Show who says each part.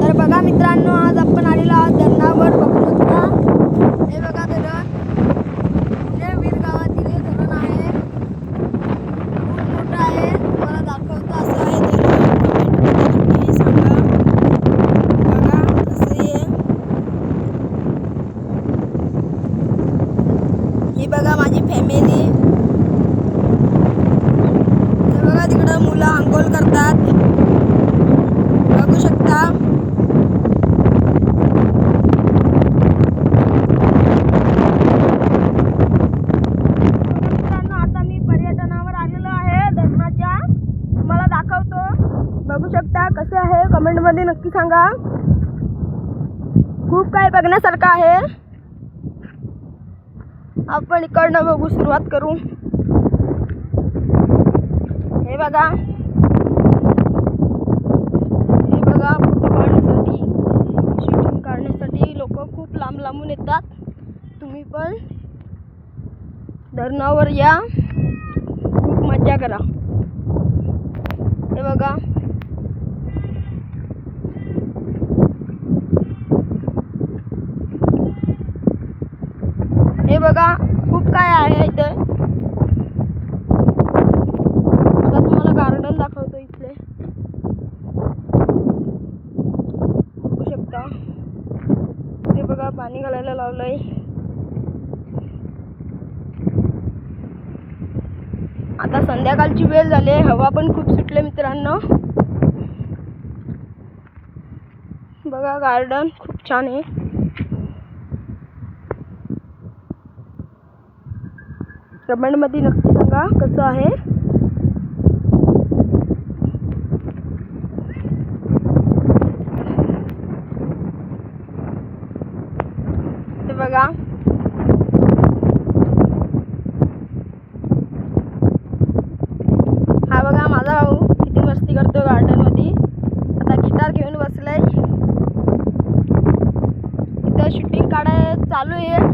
Speaker 1: तर बघा मित्रांनो, आज आपण आलेलो आहोत धरणावर. बघू शकता, हे बघा धरण. पुणे वीर गावातील हे धरण आहे. खूप मोठं आहे. तुम्हाला दाखवतो असं आहे धरण. कमेंटमध्ये सांगा बघा कसं आहे. ही बघा माझी फॅमिली. हे बघा तिकडं मुलं अंघोळ करतात. बघू शकता. मित्रांनो, आता मी पर्यटनावर आलेलो आहे धरणाच्या. तुम्हाला दाखवतो. बघू शकता कसं आहे. कमेंट मध्ये नक्की सांगा. खूप काही बघण्यासारखं आहे. आपण इकडनं बघू सुरुवात करू. हे बघा, फोटो काढण्यासाठी, शूटिंग काढण्यासाठी लोक खूप लांब लांबून येतात. तुम्ही पण धरणावर या, खूप मजा करा. हे बघा, हे बघा खूप काय आहे इथं. आता तुम्हाला गार्डन दाखवतो इथले. बघू शकता. हे बघा पाणी घालायला लावलंय. आता संध्याकाळची वेळ झाली. हवा पण खूप सुटले मित्रांनो. बघा गार्डन खूप छान आहे. कमेंट मध्ये नक्की सांगा कसं आहे. हे बघा, हा बघा माझा भाऊ किती मस्ती करतो गार्डन मध्ये. आता गिटार घेऊन बसलाय. इथं शूटिंग काढायला चालू आहे.